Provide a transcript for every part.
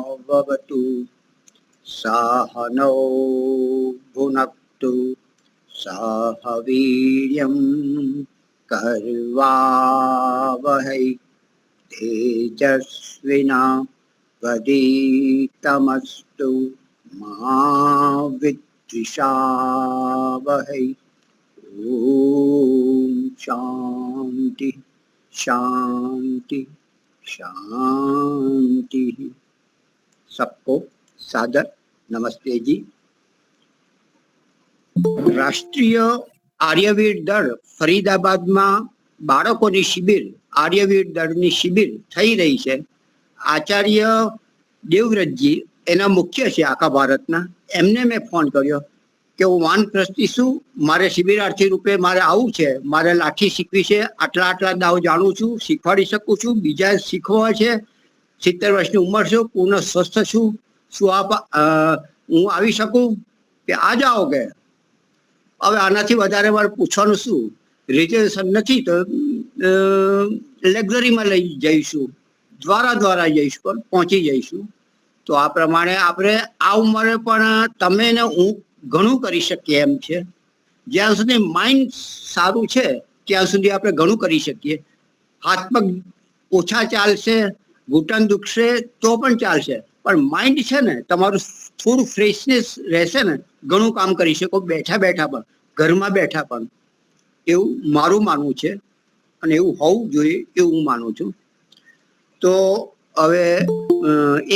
भवतु सहनौ भुनक्तु सह वीर्यं कर्वावहै तेजस्विनावधीतमस्तु मा विद्विषावहै। ओम शांति शांति शांति। सबको सादर नमस्ते जी। રાષ્ટ્રીય આર્યવીર દળ ફરીદાબાદમાં બાળકોની શિબિર આર્યવીર દળની શિબિર થઈ રહી છે. આચાર્ય દેવવ્રતજી એના મુખ્ય છે આખા ભારતના. એમને મેં ફોન કર્યો કે હું વાનપ્રસ્થી છું, મારે શિબિરાર્થી રૂપે મારે આવું છે, મારે લાઠી શીખવી છે, આટલા આટલા દાવ જાણું છું, શીખવાડી શકું છું, બીજા શીખવા છે, 70 વર્ષની ઉંમર છું, પૂર્ણ સ્વસ્થ છું, શું આપ હું આવી શકું કે આ જાઓગે? હવે આનાથી વધારે મારે પૂછવાનું શું? રિઝર્વેશન નથી તો લક્ઝરીમાં લઈ જઈશું, દ્વારા જઈશું, પણ પહોંચી જઈશું. તો આ પ્રમાણે આપણે આ ઉંમરે પણ તમે ને હું ઘણું કરી શકીએ એમ છે. જ્યાં સુધી માઇન્ડ સારું છે ત્યાં સુધી આપણે ઘણું કરી શકીએ. હાથ પગ ઓછા ચાલશે, ઘૂંટણ દુખશે તો પણ ચાલશે, પણ માઇન્ડ છે ને તમારું થોડું ફ્રેશનેસ રહેશે ને, ઘણું કામ કરી શકો બેઠા બેઠા પણ, ઘરમાં બેઠા પણ. એવું મારું માનવું છે અને એવું હોવું જોઈએ એવું હું માનું છું. તો હવે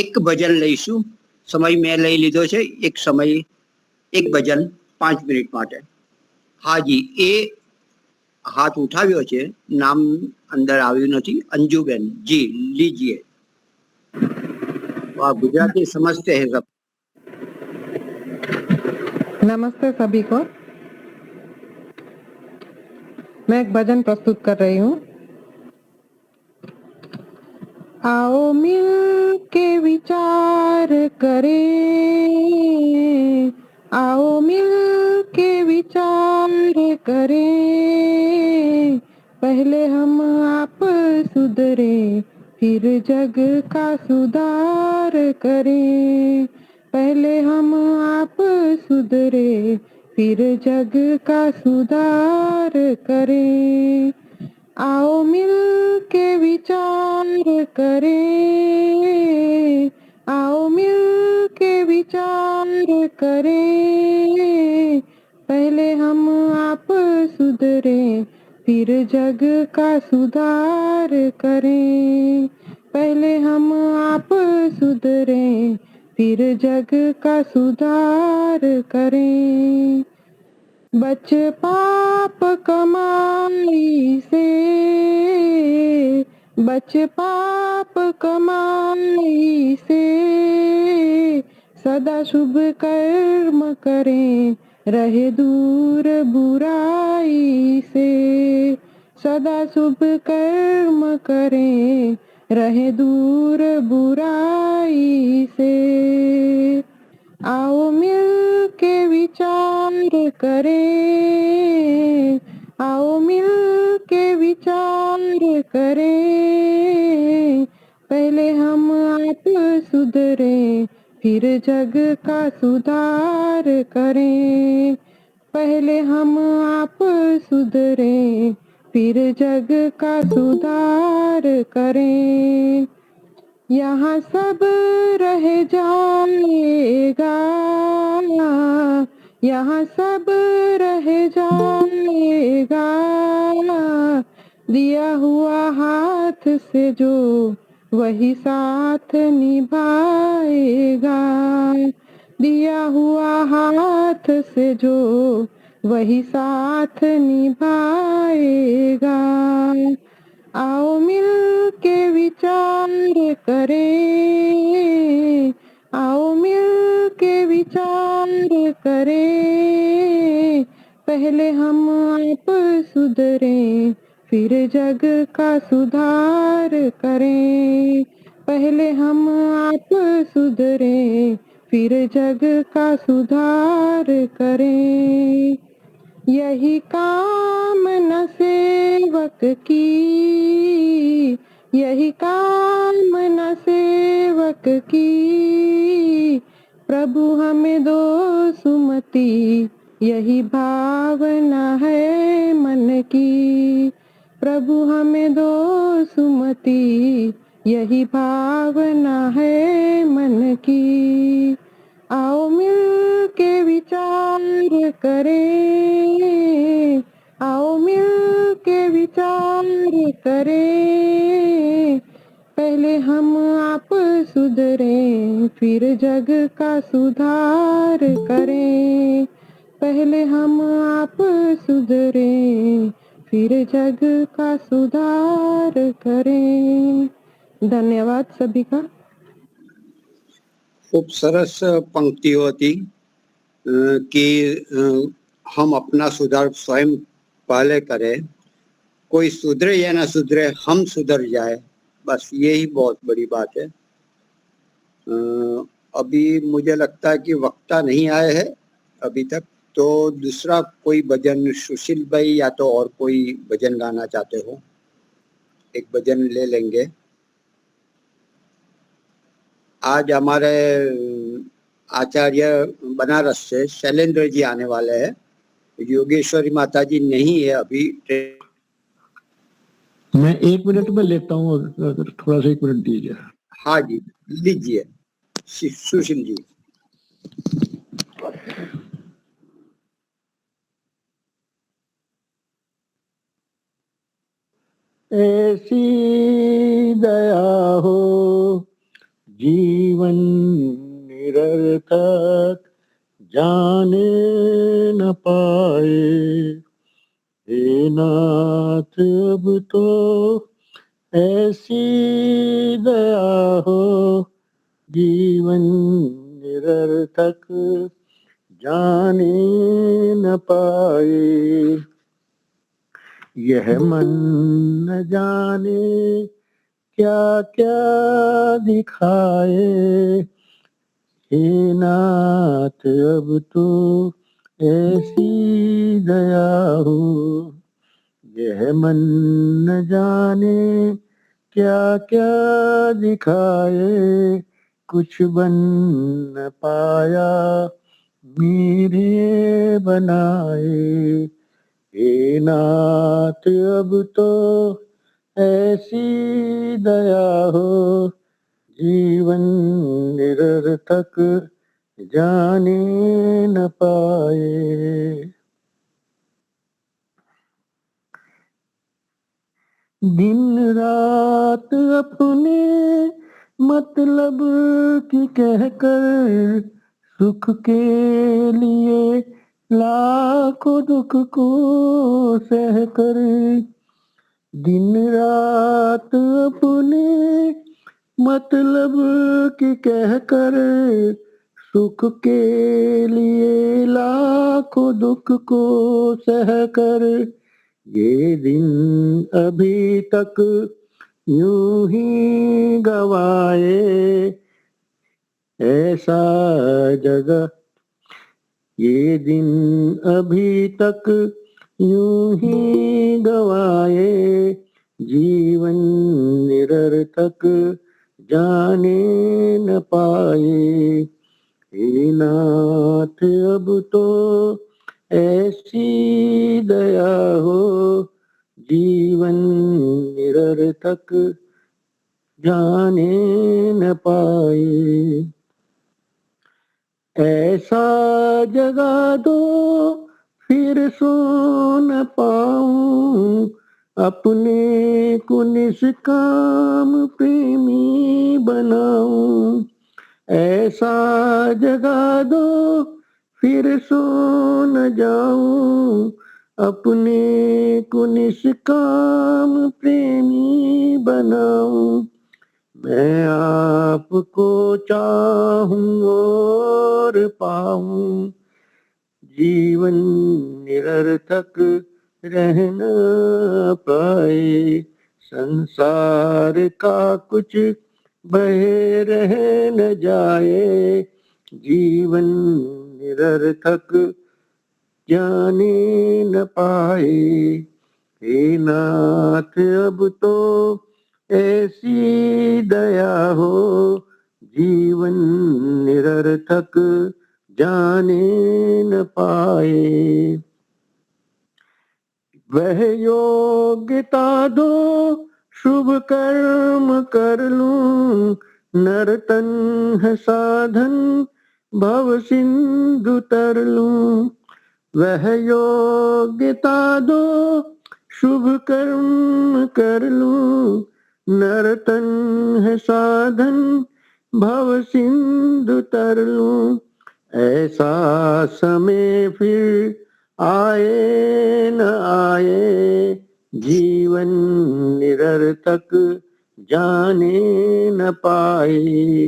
એક ભજન લઈશું. સમય મેં લઈ લીધો છે, એક સમય એક ભજન 5 મિનિટ માટે. હાજી, એ હાથ ઉઠાવ્યો છે, નામ અંદર આવ્યું નથી. અંજુબેન જી लीजिए. आप गुजराती समझते हैं सब? नमस्ते सभी को। मैं एक भजन प्रस्तुत कर रही हूँ। आओ मिल के विचार करें, आओ मिल के विचार करें, पहले हम आप सुधरे फिर जग का सुधार करें, पहले हम आप सुधरे फिर जग का सुधार करें। आओ मिल के विचार करें, आओ मिल के विचार करें, पहले हम आप सुधरे फिर जग का सुधार करें, पहले हम आप सुधरे फिर जग का सुधार करें। बच पाप कमाई से, बच पाप कमाई से, सदा शुभ कर्म करें रहे दूर बुराई से, सदा शुभ कर्म करें रहे दूर बुराई से। आओ मिल के विचार करें, आओ मिल के विचार करें, पहले हम आप सुधरे फिर जग का सुधार करें, पहले हम आप सुधरे फिर जग का सुधार करें। यहाँ सब रह जाएगा, यहाँ सब रह जाएगा, दिया हुआ हाथ से जो वही साथ निभाएगा, दिया हुआ हाथ से जो वही साथ निभाएगा। आओ मिल के विचार करें, आओ मिल के विचार करें, पहले हम आप सुधरे फिर जग का सुधार करें, पहले हम आप सुधरे फिर जग का सुधार करें। यही काम न सेवक की, यही काम न सेवक तक की। प्रभु हमें दो सुमति, यही भावना है मन की। प्रभु हमें दो सुमति, यही भावना है मन की। आओ मिल के विचार करें, आओ मिल के विचार करें। पहले हम आप सुधरें, फिर जग का सुधार करें। पहले हम आप सुधरें, फिर जग का सुधार करें। धन्यवाद सभी का। खूब सरस पंक्तिओ હતી कि हम अपना सुधार स्वयं पहले करें। कोई सुधरे या ना सुधरे, हम सुधर जाए, बस यही बहुत बड़ी बात है। अभी मुझे लगता है कि वक्ता नहीं आए हैं अभी तक, तो दूसरा कोई भजन सुशील भाई या तो और कोई भजन गाना चाहते हो, एक भजन ले लेंगे। आज हमारे आचार्य बनारस से शैलेंद्र जी आने वाले हैं। योगेश्वरी माता जी नहीं है अभी। मैं 1 मिनट में लेता हूँ, अगर थोड़ा सा 1 मिनट दीजिए। हाँ जी, लीजिए सुशील जी। ऐसी दया हो जीवन निरर्थक जाने न पाए। हे नाथ अब तो ऐसी दया हो जीवन निरर्थक जाने न पाए। यह मन न जाने क्या क्या दिखाए। हे नाथ अब तो ऐसी दया हो। यह मन न जाने क्या क्या दिखाए। कुछ बन न पाया मेरे बनाए। हे नाथ अब तो ऐसी दया हो जीवन निरर्थक जाने न पाए। दिन रात अपने मतलब की कहकर सुख के लिए लाखों दुख को सहकर। दिन रात अपने मतलब की कहकर सुख के लिए लाखों दुख को सहकर। ये दिन अभी तक यूं ही गवाए। ऐसा जगह ये दिन अभी तक यूं ही गवाए। जीवन निरर्थक जाने न पाए। हे नाथ अब तो ऐसी दया हो जीवन निरर्थक जाने न पाए। ऐसा जगा दो फिर सो न पाऊं। अपने को निष्काम प्रेमी बनाऊं। ऐसा जगा दो फिर सो न जाऊं। अपने को निष्काम प्रेमी बनाऊं। मैं आपको चाहूं और पाऊं। जीवन निरर्थक रह न पाए। संसार का कुछ बहे रह न जाए। जीवन निरर्थक जाने न पाए। हे नाथ अब तो ऐसी दया हो जीवन निरर्थक जाने न पाए। वह योग्यता दो शुभ कर्म कर लूं, नर्तन है साधन भव सिंधु तर लूं। वह योग्यता दो शुभ कर्म कर लूं, नर्तन है साधन भव सिंधु तर लूं। ऐसा समय फिर आए न आए, जीवन निरर्थक जाने न पाए।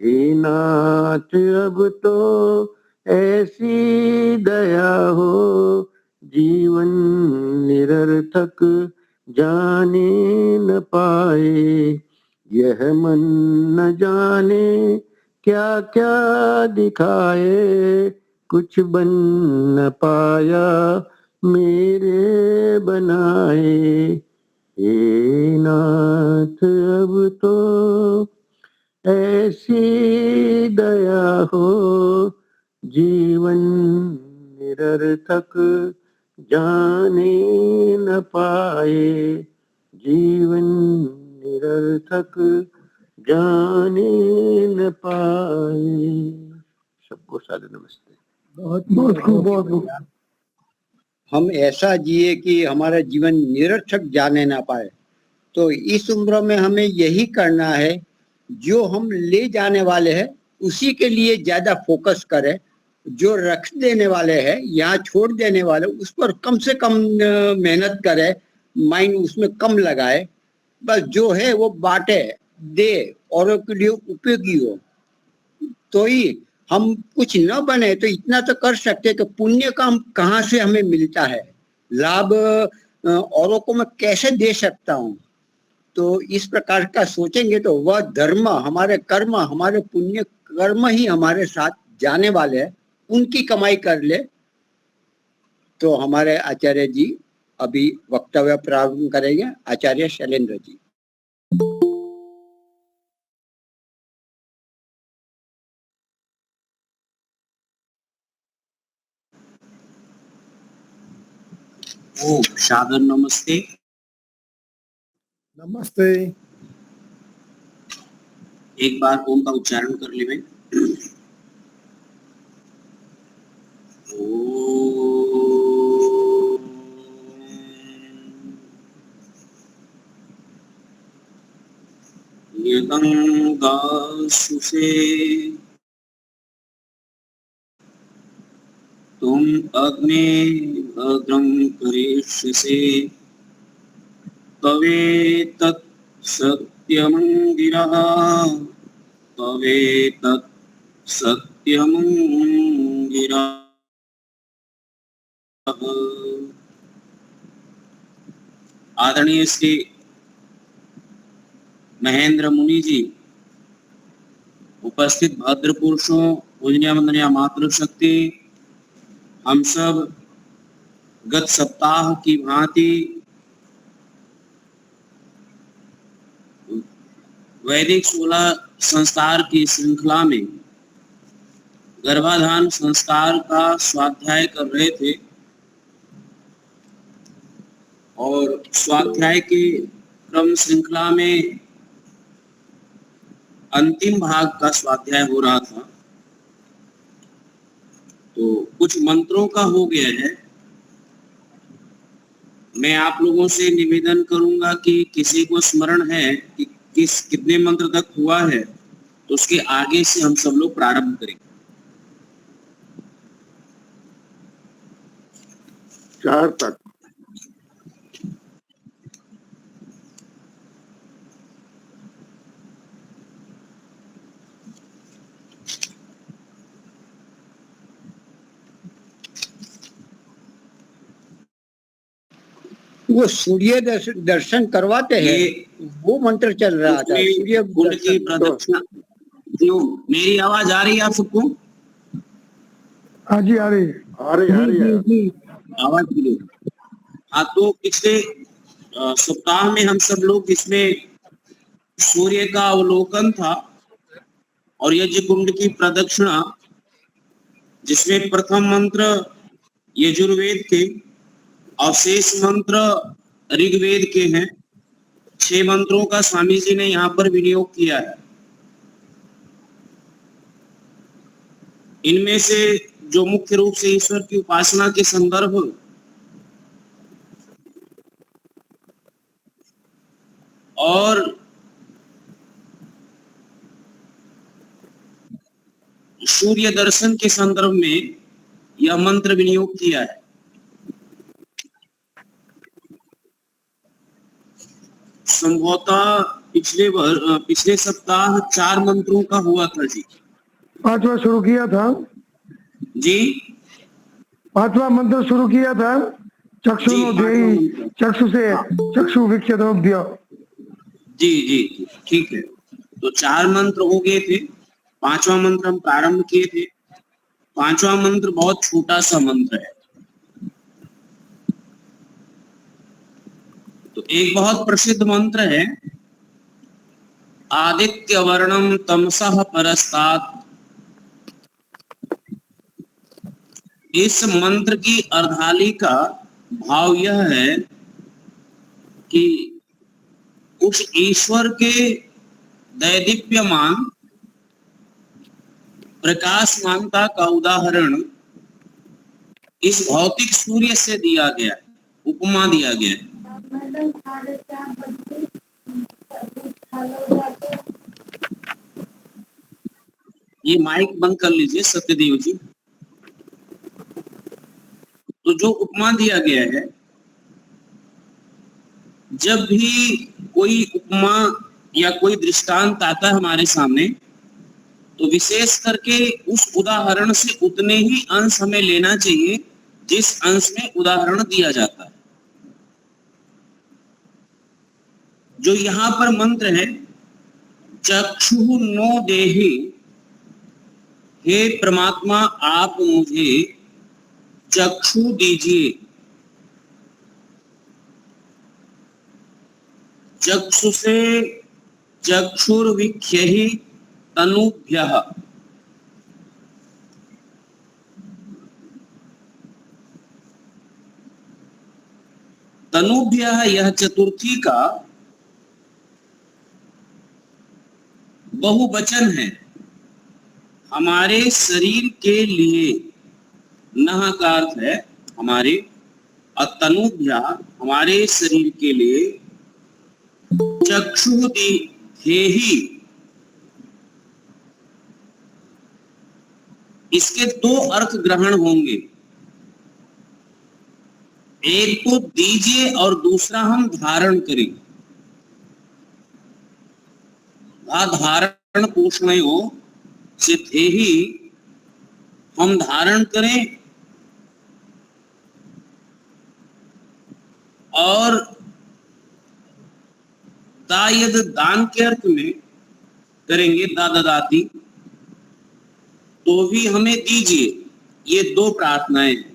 हे नाथ अब तो ऐसी दया हो, जीवन निरर्थक जाने न पाए। यह मन न जाने क्या क्या दिखाए, कुछ बन न पाया मेरे बनाए। हे नाथ अब तो ऐसी दया हो, जीवन निरर्थक जाने न पाए। जीवन निरर्थक जाने न पाए। सबको सादर नमस्ते। बहुत खूब। हम ऐसा जिए कि हमारा जीवन निरर्थक जाने ना पाए। तो इस उम्र में हमें यही करना है, जो हम ले जाने वाले हैं उसी के लिए ज्यादा फोकस करें। जो रख देने वाले हैं, यहाँ छोड़ देने वाले, उस पर कम से कम मेहनत करें, माइंड उसमें कम लगाए। बस जो है वो बांटे, दे, औरों के लिए उपयोगी हो। तो ही हम कुछ न बने तो इतना तो कर सकते कि पुण्य का हम कहाँ से हमें मिलता है, लाभ औरों को मैं कैसे दे सकता हूँ। तो इस प्रकार का सोचेंगे तो वह धर्म, हमारे कर्म, हमारे पुण्य कर्म ही हमारे साथ जाने वाले हैं, उनकी कमाई कर ले। तो हमारे आचार्य जी अभी वक्तव्य प्रारंभ करेंगे, आचार्य शैलेंद्र जी। ओम सादर नमस्ते। नमस्ते। एक बार ओम का उच्चारण कर ले भाई। गंगासु से तुम अग्नि भद्रं करिष्यसे, तवे तत् सत्यमंगिरः, तवे तत् सत्यमंगिरः। आदरणीय श्री महेंद्र मुनि जी, उपस्थित भद्र पुरुषों, पूजनीय वंदनीय मातृशक्ति, हम सब गत सप्ताह की भांति वैदिक 16 संस्कार की श्रृंखला में गर्भाधान संस्कार का स्वाध्याय कर रहे थे और स्वाध्याय के क्रम श्रृंखला में अंतिम भाग का स्वाध्याय हो रहा था। तो कुछ मंत्रों का हो गया है। मैं आप लोगों से निवेदन करूंगा कि किसी को स्मरण है कि कितने मंत्र तक हुआ है, तो उसके आगे से हम सब लोग प्रारंभ करेंगे। 4 तक। वो सूर्य दर्शन करवाते हैं, वो मंत्र चल रहा था। सूर्य कुंड की प्रदक्षिणा। जो मेरी आवाज आ रही है आप सबको? हाँ जी, आ रही है। आवाज क्लियर। हाँ, तो पिछले सप्ताह में हम सब लोग इसमें सूर्य का अवलोकन था और यज्ञ कुंड की प्रदक्षिणा, जिसमें प्रथम मंत्र यजुर्वेद के और शेष मंत्र ऋग्वेद के हैं। 6 मंत्रों का स्वामी जी ने यहाँ पर विनियोग किया है। इनमें से जो मुख्य रूप से ईश्वर की उपासना के संदर्भ और सूर्य दर्शन के संदर्भ में यह मंत्र विनियोग किया है। संभवतः पिछले सप्ताह 4 मंत्रों का हुआ था जी। 5वां शुरू किया था जी, 5वां मंत्र शुरू किया था। चक्षु देहि चक्षु से चक्षु विक्षेत्रोभ्य। जी जी जी, ठीक है। तो 4 मंत्र हो गए थे। 5वां मंत्र हम प्रारंभ किए थे। 5वां मंत्र बहुत छोटा सा मंत्र है। तो एक बहुत प्रसिद्ध मंत्र है, आदित्य वर्णम तमसः परस्तात्। इस मंत्र की अर्धाली का भाव यह है कि उस ईश्वर के दैदीप्यमान प्रकाशमानता का उदाहरण इस भौतिक सूर्य से दिया गया है, उपमा दिया गया है। ये माइक बंद कर लीजिए सत्यदेव जी। तो जो उपमा दिया गया है, जब भी कोई उपमा या कोई दृष्टांत आता है हमारे सामने, तो विशेष करके उस उदाहरण से उतने ही अंश हमें लेना चाहिए जिस अंश में उदाहरण दिया जाता है। जो यहाँ पर मंत्र है, चक्षु नो देहि, हे परमात्मा आप मुझे चक्षु दीजिए। चक्षु से चक्षुर्विख्यहि तनुभ्यः। तनुभ्यः यह चतुर्थी का बहुवचन है। हमारे शरीर के लिए नह का अर्थ है हमारे, तनुभ्या हमारे शरीर के लिए, चक्षु देहि, इसके 2 अर्थ ग्रहण होंगे। एक तो दीजिए और दूसरा हम धारण करें। धारण पोषणयो से देहि, हम धारण करें और दायद दान के अर्थ में करेंगे, दादादाती, तो भी हमें दीजिए। ये 2 प्रार्थनाएं हैं।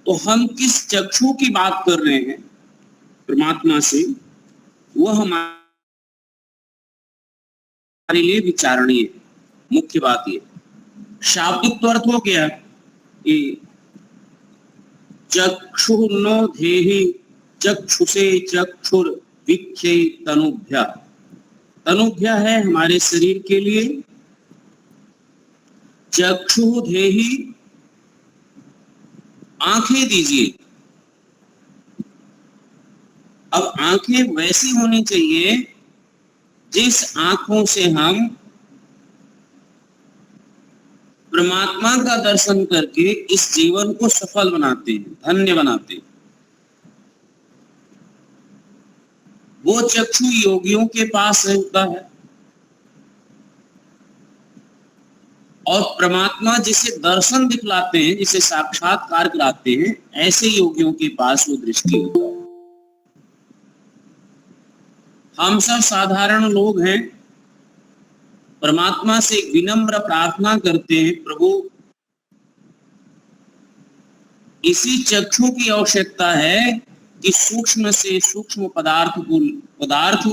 तो हम किस चक्षु की बात कर रहे हैं परमात्मा से, वह हमारे लिए विचारणीय है। मुख्य बात ये शाब्दिक तो अर्थ हो गया कि चक्षु नो देहि चक्षुषे चक्षुर विख्ये तनुभ्या। तनुभ्या है हमारे शरीर के लिए, चक्षु देहि आंखें दीजिए। अब आंखें वैसी होनी चाहिए जिस आंखों से हम परमात्मा का दर्शन करके इस जीवन को सफल बनाते हैं, धन्य बनाते हैं। वो चक्षु योगियों के पास रहता है और परमात्मा जिसे दर्शन दिखलाते हैं, जिसे साक्षात्कार कराते हैं, ऐसे योगियों के पास वो दृष्टि होता है। हम सब साधारण लोग हैं, परमात्मा से एक विनम्र प्रार्थना करते हैं, प्रभु इसी चक्षु की आवश्यकता है कि सूक्ष्म से सूक्ष्म पदार्थ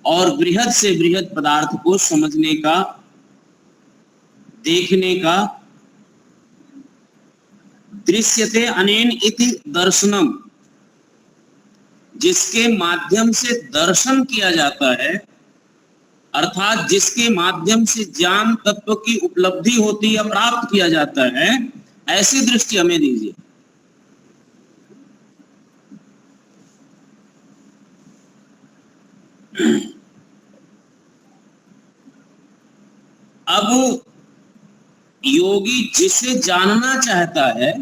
और बृहद से बृहद पदार्थ को समझने का, देखने का। दृश्यते अनेन इति दर्शनम, जिसके माध्यम से दर्शन किया जाता है, अर्थात जिसके माध्यम से ज्ञान तत्व की उपलब्धि होती है, प्राप्त किया जाता है, ऐसी दृष्टि हमें दीजिए। अब योगी जिसे जानना चाहता है,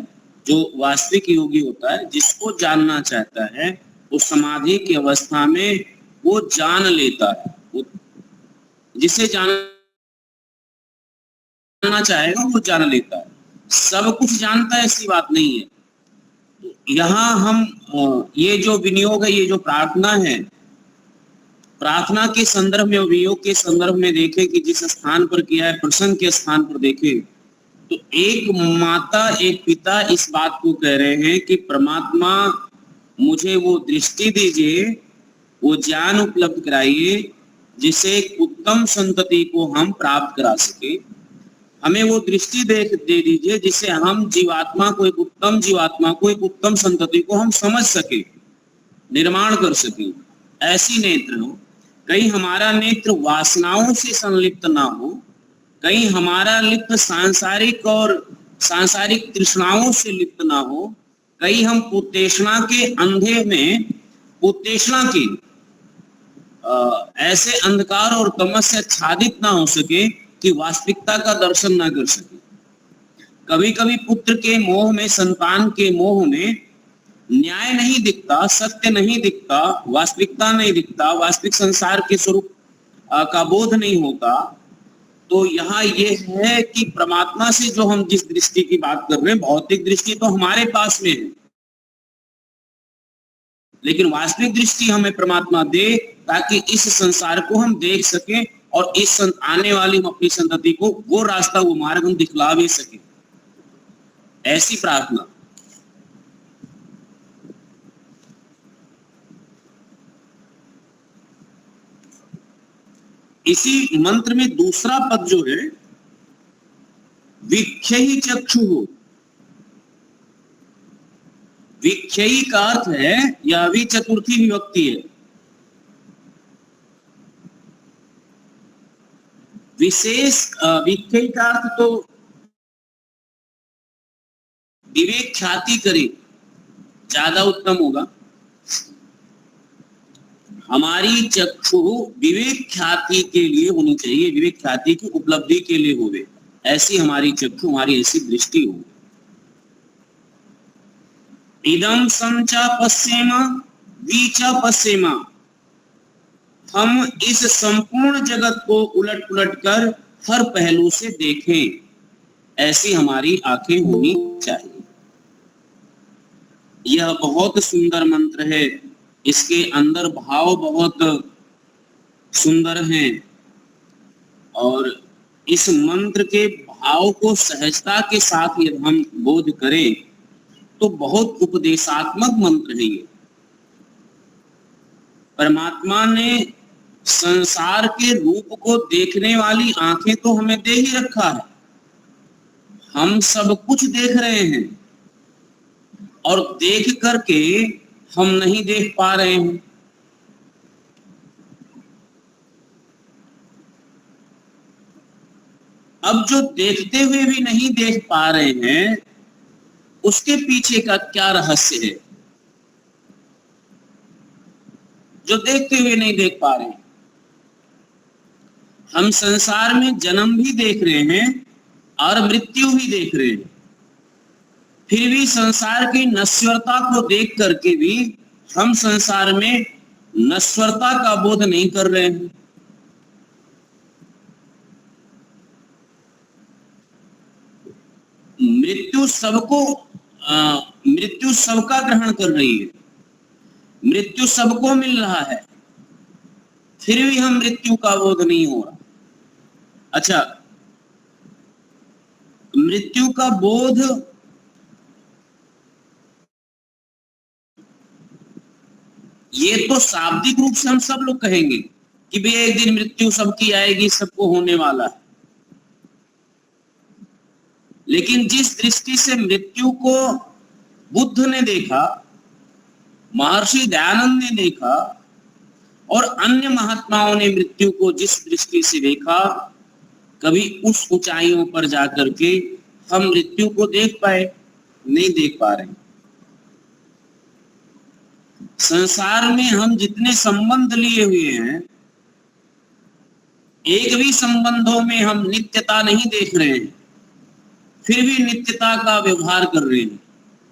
जो वास्तविक योगी होता है, जिसको जानना चाहता है, वो समाधि की अवस्था में वो जान लेता है। वो जिसे जानना चाहेगा वो जान लेता है। सब कुछ जानता है ऐसी बात नहीं है। यहाँ हम ये जो विनियोग है, ये जो प्रार्थना है, प्रार्थना के संदर्भ में, वियोग के संदर्भ में देखें कि जिस स्थान पर किया है, प्रसंग के स्थान पर देखें, तो एक माता एक पिता इस बात को कह रहे हैं कि परमात्मा मुझे वो दृष्टि दीजिए, वो ज्ञान उपलब्ध कराइए, जिसे एक उत्तम संतति को हम प्राप्त करा सके। हमें वो दृष्टि दे दीजिए जिससे हम जीवात्मा को, एक उत्तम जीवात्मा को, एक उत्तम संतति को हम समझ सके, निर्माण कर सके। ऐसी नेत्र हो, कहीं हमारा नेत्र वासनाओं से संलिप्त ना हो, कहीं हमारा लिप्त सांसारिक और सांसारिक तृष्णाओं से लिप्त ना हो, कहीं हम पुतेष्णा के अंधे में, पुतेष्णा की ऐसे अंधकार और तमस से आच्छादित ना हो सके कि वास्तविकता का दर्शन ना कर सके। कभी कभी पुत्र के मोह में, संतान के मोह में न्याय नहीं दिखता, सत्य नहीं दिखता, वास्तविकता नहीं दिखता, वास्तविक संसार के स्वरूप का बोध नहीं होता। तो यहाँ ये है कि परमात्मा से जो हम जिस दृष्टि की बात कर रहे हैं, भौतिक दृष्टि तो हमारे पास में है, लेकिन वास्तविक दृष्टि हमें परमात्मा दे ताकि इस संसार को हम देख सकें और इस आने वाली अपनी संतति को वो रास्ता, वो मार्ग हम दिखला भी सके। ऐसी प्रार्थना। इसी मंत्र में दूसरा पद जो है, विख्यही चक्षु, विख्यही का अर्थ है, यह भी चतुर्थी विभक्ति है। विशेष विख्यही का अर्थ तो विवेक ख्याति करे, ज्यादा उत्तम होगा। हमारी चक्षु विवेक ख्याति के लिए होनी चाहिए, विवेक ख्याति की उपलब्धि के लिए होवे, ऐसी हमारी चक्षु, हमारी ऐसी दृष्टि हो। इदम संचा पश्येमा वीचा पश्येमा, हम इस संपूर्ण जगत को उलट पुलट कर हर पहलू से देखें, ऐसी हमारी आंखें होनी चाहिए। यह बहुत सुंदर मंत्र है, इसके अंदर भाव बहुत सुंदर हैं, और इस मंत्र के भाव को सहजता के साथ यदि हम बोध करें तो बहुत उपदेशात्मक मंत्र है ये। परमात्मा ने संसार के रूप को देखने वाली आंखें तो हमें दे ही रखा है, हम सब कुछ देख रहे हैं, और देख करके हम नहीं देख पा रहे हैं। अब जो देखते हुए भी नहीं देख पा रहे हैं, उसके पीछे का क्या रहस्य है? जो देखते हुए नहीं देख पा रहे हैं, हम संसार में जन्म भी देख रहे हैं और मृत्यु भी देख रहे हैं, फिर भी संसार की नश्वरता को देख करके भी हम संसार में नश्वरता का बोध नहीं कर रहे हैं। मृत्यु सबका ग्रहण कर रही है, मृत्यु सबको मिल रहा है, फिर भी हम मृत्यु का बोध नहीं हो रहा। अच्छा, मृत्यु का बोध ये तो शाब्दिक रूप से हम सब लोग कहेंगे कि भी एक दिन मृत्यु सबकी आएगी, सबको होने वाला है। लेकिन जिस दृष्टि से मृत्यु को बुद्ध ने देखा, महर्षि दयानंद ने देखा और अन्य महात्माओं ने मृत्यु को जिस दृष्टि से देखा, कभी उस ऊंचाइयों पर जाकर के हम मृत्यु को देख पाए? नहीं देख पा रहे। संसार में हम जितने संबंध लिए हुए हैं, एक भी संबंधों में हम नित्यता नहीं देख रहे हैं, फिर भी नित्यता का व्यवहार कर रहे हैं।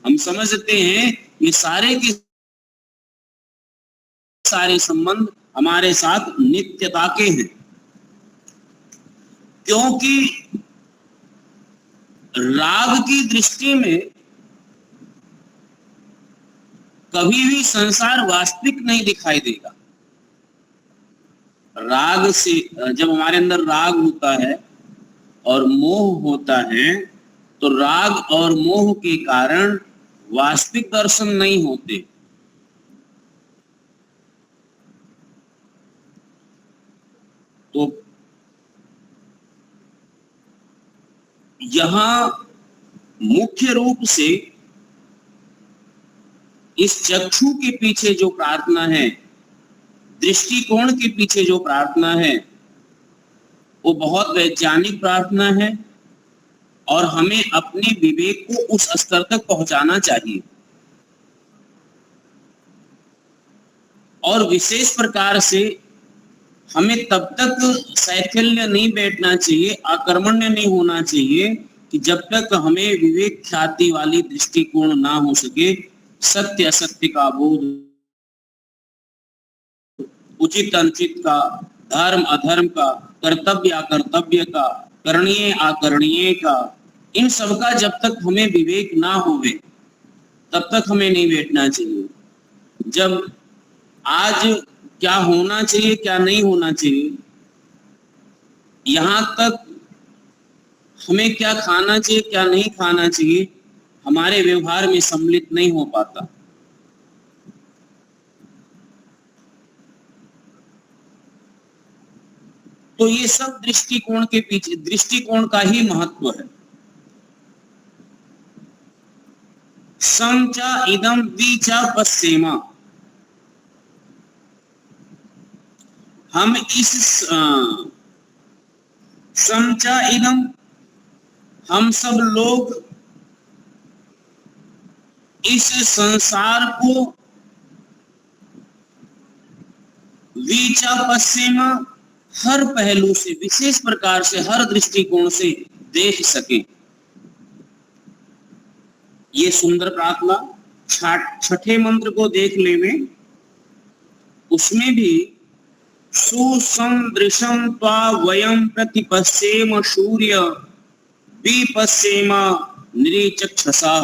हम समझते हैं ये सारे के सारे संबंध हमारे साथ नित्यता के हैं, क्योंकि राग की दृष्टि में कभी भी संसार वास्तविक नहीं दिखाई देगा। राग से, जब हमारे अंदर राग होता है और मोह होता है, तो राग और मोह के कारण वास्तविक दर्शन नहीं होते। तो यहां मुख्य रूप से इस चक्षु के पीछे जो प्रार्थना है, दृष्टिकोण के पीछे जो प्रार्थना है, वो बहुत वैज्ञानिक प्रार्थना है और हमें अपने विवेक को उस स्तर तक पहुंचाना चाहिए। और विशेष प्रकार से हमें तब तक शैथिल्य नहीं बैठना चाहिए, आकर्मण्य नहीं होना चाहिए कि जब तक हमें विवेक ख्याति वाली दृष्टिकोण ना हो सके। सत्य असत्य का बोध, उचित अनुचित का, धर्म अधर्म का, कर्तव्य अकर्तव्य का, करणीय आकरणीय का, इन सब का जब तक हमें विवेक ना होवे तब तक हमें नहीं बैठना चाहिए। जब आज क्या होना चाहिए क्या नहीं होना चाहिए, यहां तक हमें क्या खाना चाहिए क्या नहीं खाना चाहिए, हमारे व्यवहार में सम्मिलित नहीं हो पाता। तो ये सब दृष्टिकोण के पीछे, दृष्टिकोण का ही महत्व है। समचा इदम विचा पश्चिमा, हम इस समचा इदम, हम सब लोग इस संसार को विचा पश्चिमा, हर पहलू से, विशेष प्रकार से, हर दृष्टिकोण से देख सके। ये सुंदर प्रार्थना छठे मंत्र को देख ले में, उसमें भी सुसंदृशं त्वा वयं प्रतिपश्येम सूर्य विपश्येम निरीचक्षसा।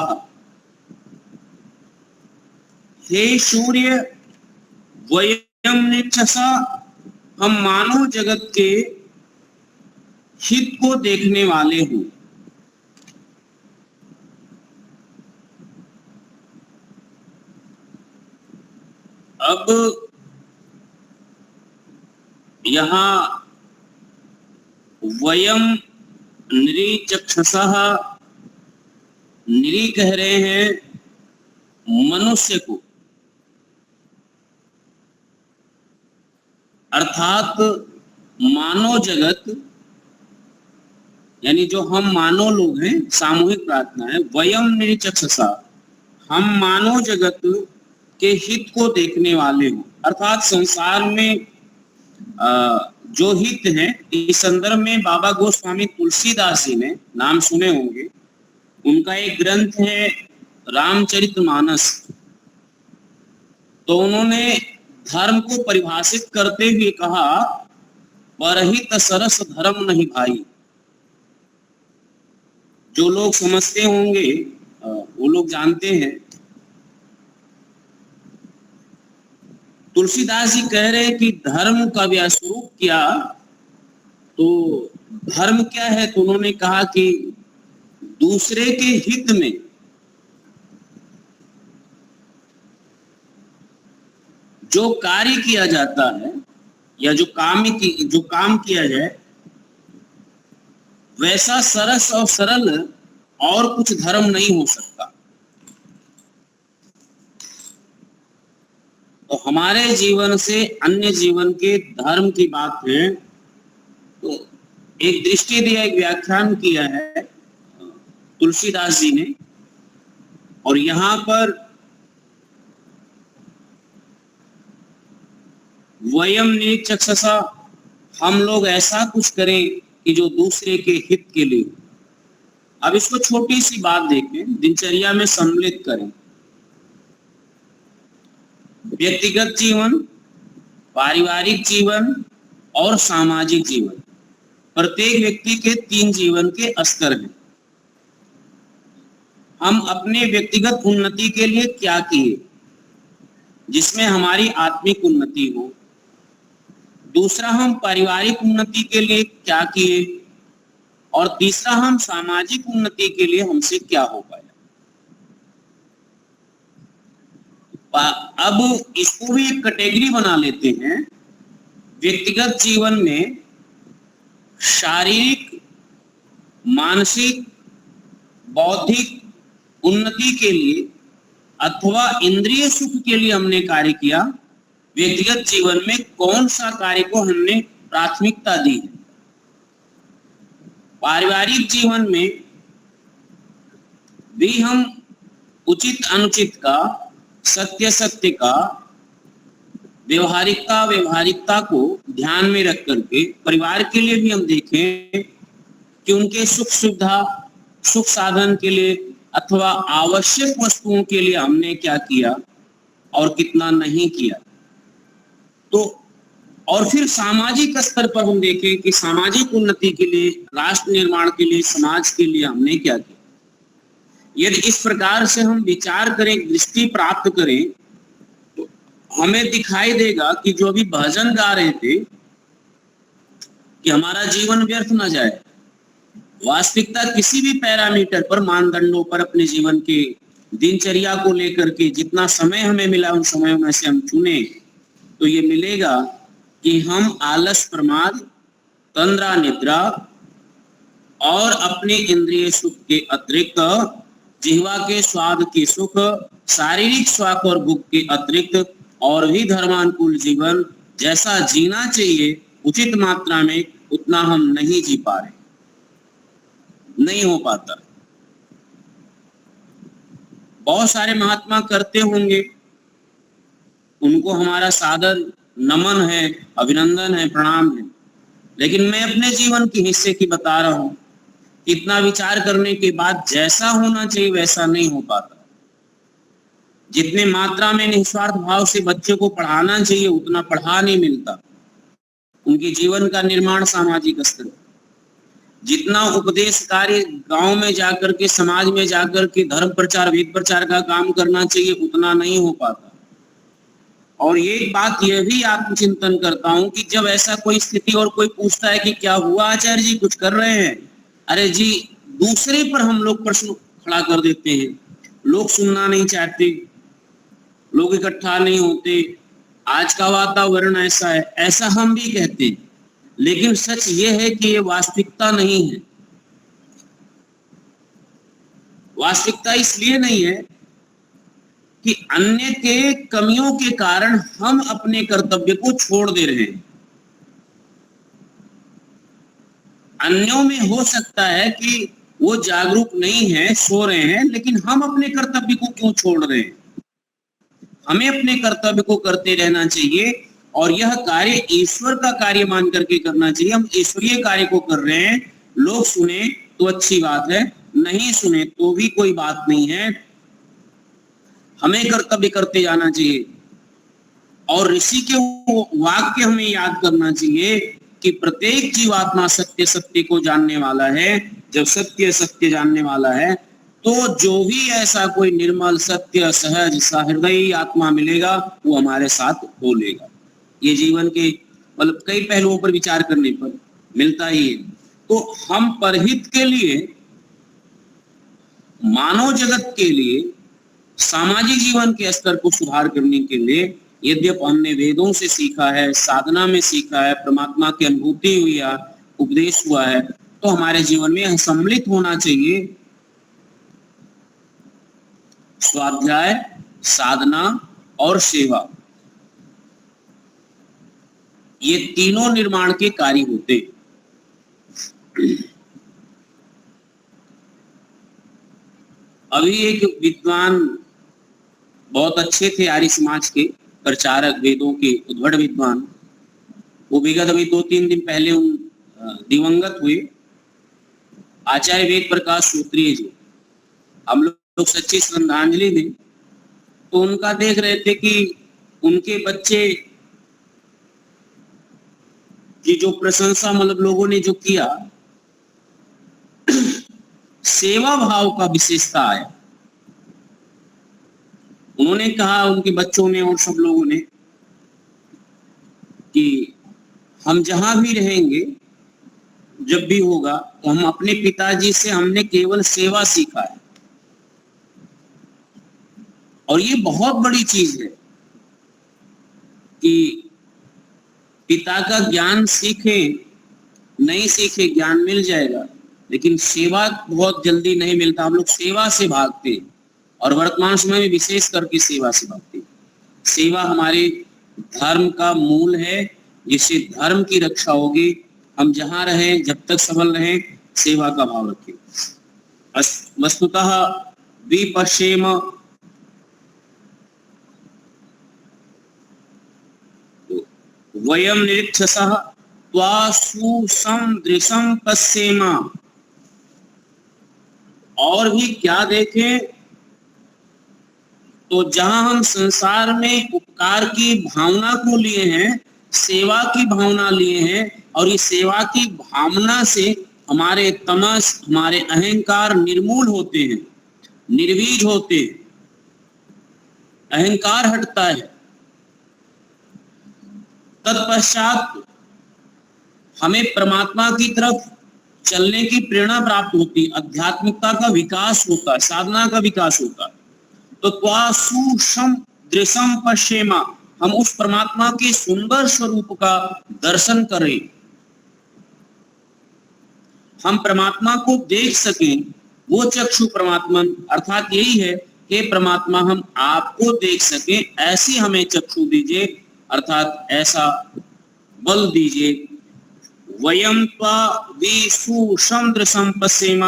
हे सूर्य, वयं निरीचक्षसा, हम मानव जगत के हित को देखने वाले हूं। अब यहां वयम निरीचक्षसः, निरी कह रहे हैं मनुष्य को, अर्थात मानव जगत, यानी जो हम मानव लोग हैं, सामूहिक प्रार्थना है। वयम निरीचक्षसा, हम मानव जगत के हित को देखने वाले हों, अर्थात संसार में जो हित है। इस संदर्भ में बाबा गोस्वामी तुलसीदास जी ने, नाम सुने होंगे, उनका एक ग्रंथ है रामचरितमानस। तो उन्होंने धर्म को परिभाषित करते हुए कहा, परहित सरस धर्म नहीं भाई। जो लोग समझते होंगे वो लोग जानते हैं। तुलसीदास जी कह रहे हैं कि धर्म का व्यास्वरूप क्या, तो धर्म क्या है, तो उन्होंने कहा कि दूसरे के हित में जो कार्य किया जाता है या जो काम किया जाए वैसा सरस और सरल और कुछ धर्म नहीं हो सकता। तो हमारे जीवन से अन्य जीवन के धर्म की बात है तो एक दृष्टि दिया, एक व्याख्यान किया है तुलसीदास जी ने, और यहाँ पर वयम निचक्षसा, हम लोग ऐसा कुछ करें कि जो दूसरे के हित के लिए। अब इसको छोटी सी बात देखें, दिनचर्या में सम्मिलित करें। व्यक्तिगत जीवन, पारिवारिक जीवन और सामाजिक जीवन, प्रत्येक व्यक्ति के 3 जीवन के स्तर हैं। हम अपने व्यक्तिगत उन्नति के लिए क्या किए जिसमें हमारी आत्मिक उन्नति हो। दूसरा, हम पारिवारिक उन्नति के लिए क्या किए, और तीसरा, हम सामाजिक उन्नति के लिए हमसे क्या हो पाया। अब इसको भी एक कैटेगरी बना लेते हैं। व्यक्तिगत जीवन में शारीरिक, मानसिक, बौद्धिक उन्नति के लिए अथवा इंद्रिय सुख के लिए हमने कार्य किया। व्यक्तिगत जीवन में कौन सा कार्य को हमने प्राथमिकता दी है। पारिवारिक जीवन में भी हम उचित अनुचित का, सत्य सत्य का, व्यवहारिकता को ध्यान में रख करके परिवार के लिए भी हम देखें कि उनके सुख सुविधा, सुख साधन के लिए अथवा आवश्यक वस्तुओं के लिए हमने क्या किया और कितना नहीं किया। तो और फिर सामाजिक स्तर पर हम देखें कि सामाजिक उन्नति के लिए, राष्ट्र निर्माण के लिए, समाज के लिए हमने क्या किया। यदि इस प्रकार से हम विचार करें, दृष्टि प्राप्त करें, तो हमें दिखाई देगा कि जो अभी भजन गा रहे थे कि हमारा जीवन व्यर्थ ना जाए, वास्तविकता किसी भी पैरामीटर पर, मानदंडों पर अपने जीवन के दिनचर्या को लेकर के जितना समय हमें मिला उन समयों में से हम चुने तो ये मिलेगा कि हम आलस, प्रमाद, तंद्रा, निद्रा और अपने इंद्रिय सुख के अतिरिक्त जिह्वा के स्वाद के सुख, शारीरिक स्वाद और भूख के अतिरिक्त और भी धर्मानुकूल जीवन जैसा जीना चाहिए उचित मात्रा में, उतना हम नहीं जी पा रहे, नहीं हो पाता। बहुत सारे महात्मा करते होंगे, उनको हमारा सादर नमन है, अभिनंदन है, प्रणाम है, लेकिन मैं अपने जीवन के हिस्से की बता रहा हूं। इतना विचार करने के बाद जैसा होना चाहिए वैसा नहीं हो पाता। जितने मात्रा में निस्वार्थ भाव से बच्चे को पढ़ाना चाहिए उतना पढ़ा नहीं मिलता। उनके जीवन का निर्माण सामाजिक स्तर, जितना उपदेश कार्य गांव में जाकर के, समाज में जाकर के धर्म प्रचार, वेद प्रचार का काम करना चाहिए उतना नहीं हो पाता। और एक बात यह भी आत्मचिंतन करता हूं कि जब ऐसा कोई स्थिति और कोई पूछता है कि क्या हुआ आचार्य जी, कुछ कर रहे हैं, अरे जी दूसरे पर हम लोग प्रश्न खड़ा कर देते हैं। लोग सुनना नहीं चाहते, लोग इकट्ठा नहीं होते, आज का वातावरण ऐसा है, ऐसा हम भी कहते हैं, लेकिन सच ये है कि ये वास्तविकता नहीं है। वास्तविकता इसलिए नहीं है कि अन्य के कमियों के कारण हम अपने कर्तव्य को छोड़ दे रहे हैं। अन्यों में हो सकता है कि वो जागरूक नहीं है, सो रहे हैं, लेकिन हम अपने कर्तव्य को क्यों छोड़ रहे हैं। हमें अपने कर्तव्य को करते रहना चाहिए और यह कार्य ईश्वर का कार्य मान करके करना चाहिए। हम ईश्वरीय कार्य को कर रहे हैं, लोग सुने तो अच्छी बात है, नहीं सुने तो भी कोई बात नहीं है। हमें कर्तव्य करते जाना चाहिए और ऋषि के वाक्य हमें याद करना चाहिए कि प्रत्येक जीवात्मा सत्य सत्य को जानने वाला है। जब सत्य सत्य जानने वाला है तो जो भी ऐसा कोई निर्मल, सत्य, सहज, सहृदयी आत्मा मिलेगा वो हमारे साथ बोलेगा। ये जीवन के मतलब कई पहलुओं पर विचार करने पर मिलता ही है। तो हम परहित के लिए, मानव जगत के लिए, सामाजिक जीवन के स्तर को सुधार करने के लिए यद्यप हमने वेदों से सीखा है, साधना में सीखा है, परमात्मा की अनुभूति हुई है, उपदेश हुआ है, तो हमारे जीवन में सम्मिलित होना चाहिए स्वाध्याय, साधना और सेवा। ये तीनों निर्माण के कार्य होते हैं। अभी एक विद्वान बहुत अच्छे थे आर्य समाज के प्रचारक, वेदों के उद्भट विद्वान, वो विगत अभी 2-3 दिन पहले दिवंगत हुए, आचार्य वेद प्रकाश सूत्रीय जी। हम लोग सच्ची श्रद्धांजलि दें तो उनका देख रहे थे कि उनके बच्चे की जो प्रशंसा मतलब लोगों ने जो किया, सेवा भाव का विशेषता आया। उन्होंने कहा उनके बच्चों ने और सब लोगों ने कि हम जहां भी रहेंगे, जब भी होगा, तो हम अपने पिताजी से हमने केवल सेवा सीखा है। और ये बहुत बड़ी चीज है कि पिता का ज्ञान सीखे, नहीं सीखे ज्ञान मिल जाएगा, लेकिन सेवा बहुत जल्दी नहीं मिलता। हम लोग सेवा से भागते हैं और वर्तमान समय में विशेष करके सेवा से भागते हैं। सेवा हमारे धर्म का मूल है, जिससे धर्म की रक्षा होगी। हम जहां रहें, जब तक सबल रहें, सेवा का भाव रखें। वस्तुतः विपश्येम वयम निरीक्षसः त्वा सुसंदृशं पश्येम। और भी क्या देखें, तो जहां हम संसार में उपकार की भावना को लिए हैं, सेवा की भावना लिए हैं, और इस सेवा की भावना से हमारे तमस, हमारे अहंकार निर्मूल होते हैं, निर्वीज होते हैं, अहंकार हटता है। तत्पश्चात हमें परमात्मा की तरफ चलने की प्रेरणा प्राप्त होती, आध्यात्मिकता का विकास होता है, साधना का विकास होता है। तो त्वा सुसंदृशं पश्येम, हम उस परमात्मा के सुंदर स्वरूप का दर्शन करें, हम परमात्मा को देख सकें। वो चक्षु परमात्मा अर्थात यही है कि परमात्मा हम आपको देख सकें, ऐसी हमें चक्षु दीजिए, अर्थात ऐसा बल दीजिए। वयम त्वा विसुसंदृशं पश्येम,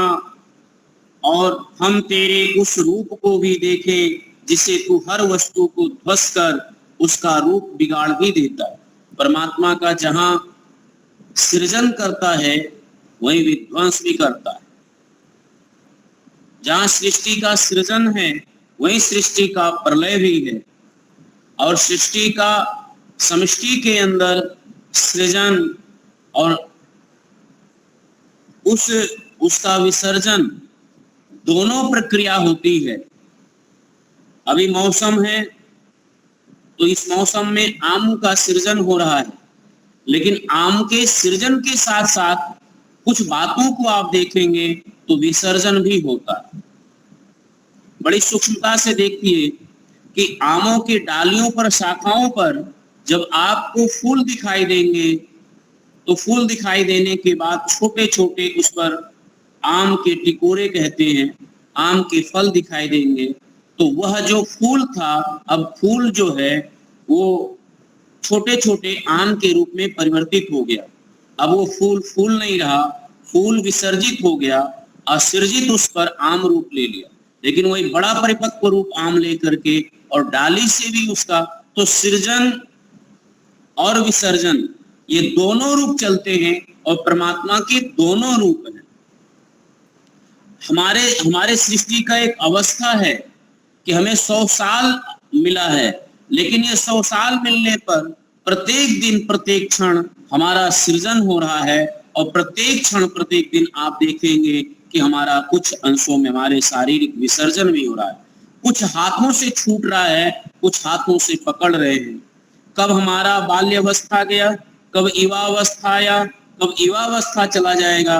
और हम तेरे उस रूप को भी देखें जिसे तू हर वस्तु को ध्वस्त कर उसका रूप बिगाड़ भी देता है। परमात्मा का जहां सृजन करता है वही विध्वंस भी करता है। जहां सृष्टि का सृजन है वही सृष्टि का प्रलय भी है, और सृष्टि का समष्टि के अंदर सृजन और उसका विसर्जन दोनों प्रक्रिया होती है। अभी मौसम है तो इस मौसम में आम का सृजन हो रहा है, लेकिन आम के सृजन के साथ साथ कुछ बातों को आप देखेंगे तो विसर्जन भी होता है। बड़ी सूक्ष्मता से देखिए कि आमों के डालियों पर, शाखाओं पर जब आपको फूल दिखाई देंगे, तो फूल दिखाई देने के बाद छोटे छोटे उस पर आम के टिकोरे कहते हैं, आम के फल दिखाई देंगे। तो वह जो फूल था, अब फूल जो है वो छोटे छोटे आम के रूप में परिवर्तित हो गया। अब वो फूल नहीं रहा, फूल विसर्जित हो गया, असृजित उस पर आम रूप ले लिया। लेकिन वही बड़ा परिपक्व रूप आम लेकर के, और डाली से भी उसका, तो सृजन और विसर्जन ये दोनों रूप चलते हैं, और परमात्मा के दोनों रूप हैं। हमारे सृष्टि का एक अवस्था है कि हमें 100 साल मिला है, लेकिन ये 100 साल मिलने पर प्रत्येक दिन प्रत्येक क्षण हमारा सृजन हो रहा है, और प्रत्येक क्षण प्रत्येक दिन आप देखेंगे कि हमारा कुछ अंशों में हमारे शारीरिक विसर्जन भी हो रहा है। कुछ हाथों से छूट रहा है, कुछ हाथों से पकड़ रहे हैं। कब हमारा बाल्यावस्था गया, कब युवावस्था आया, कब युवावस्था चला जाएगा,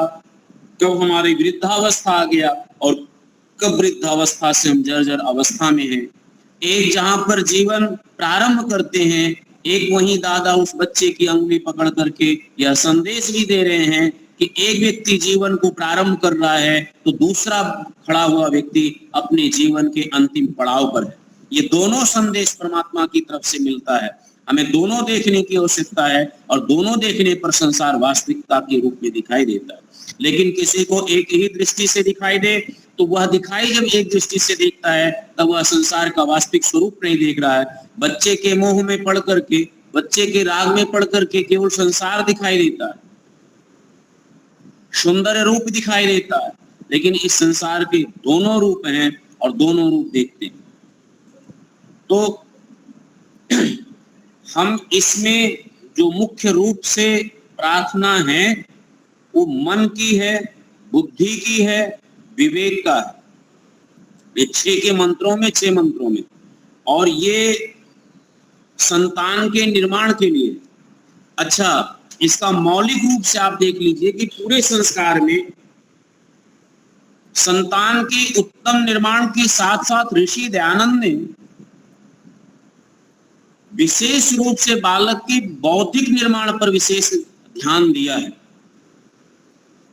कब हमारी वृद्धावस्था आ गया, और कब वृद्धावस्था से हम जर्जर अवस्था में हैं। एक जहां पर जीवन प्रारंभ करते हैं, एक वहीं दादा उस बच्चे की अंगुली पकड़ करके यह संदेश भी दे रहे हैं कि एक व्यक्ति जीवन को प्रारंभ कर रहा है तो दूसरा खड़ा हुआ व्यक्ति अपने जीवन के अंतिम पड़ाव पर है। ये दोनों संदेश परमात्मा की तरफ से मिलता है। हमें दोनों देखने की आवश्यकता है और दोनों देखने पर संसार वास्तविकता के रूप में दिखाई देता है। लेकिन किसी को एक ही दृष्टि से दिखाई दे तो वह दिखाई जब एक दृष्टि से देखता है तब वह संसार का वास्तविक स्वरूप नहीं देख रहा है। बच्चे के मोह में पड़ करके, बच्चे के राग में पड़ करके केवल संसार दिखाई देता है, सुंदर रूप दिखाई देता है, लेकिन इस संसार के दोनों रूप हैं और दोनों रूप देखते हैं। तो हम इसमें जो मुख्य रूप से प्रार्थना है वो मन की है, बुद्धि की है, विवेक का है। ये 6 मंत्रों में और ये संतान के निर्माण के लिए। अच्छा, इसका मौलिक रूप से आप देख लीजिए कि पूरे संस्कार में संतान के उत्तम निर्माण के साथ साथ ऋषि दयानंद ने विशेष रूप से बालक के बौद्धिक निर्माण पर विशेष ध्यान दिया है,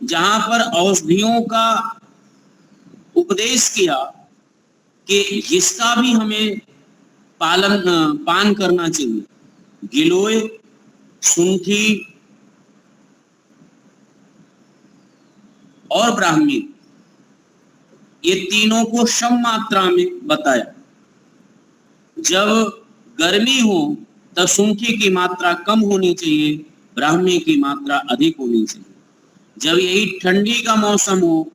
जहां पर औषधियों का उपदेश किया कि जिसका भी हमें पान करना चाहिए। गिलोय, सुंठी और ब्राह्मी, ये तीनों को सम मात्रा में बताया। जब गर्मी हो तब सुंठी की मात्रा कम होनी चाहिए, ब्राह्मी की मात्रा अधिक होनी चाहिए। जब यही ठंडी का मौसम हो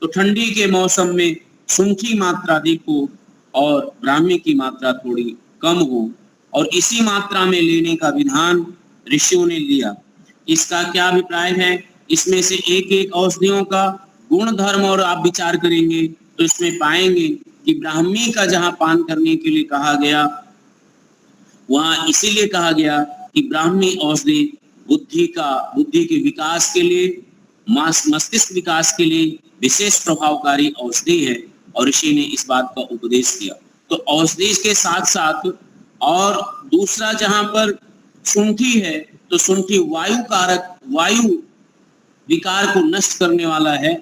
तो ठंडी के मौसम में सुंठी मात्रा अधिक हो और ब्राह्मी की मात्रा थोड़ी कम हो, और इसी मात्रा में लेने का विधान ऋषियों ने लिया। इसका क्या अभिप्राय है? इसमें से एक एक औषधियों का गुण धर्म और आप विचार करेंगे तो इसमें पाएंगे कि ब्राह्मी का जहां पान करने के लिए कहा गया वहां इसीलिए कहा गया कि ब्राह्मी औषधि बुद्धि के विकास के लिए, मस्तिष्क विकास के लिए विशेष प्रभावकारी औषधि है, और ऋषि ने इस बात का उपदेश किया। तो औषधि के साथ साथ और दूसरा जहां पर सुंठी है तो सुंठी वायु विकार को नष्ट करने वाला है।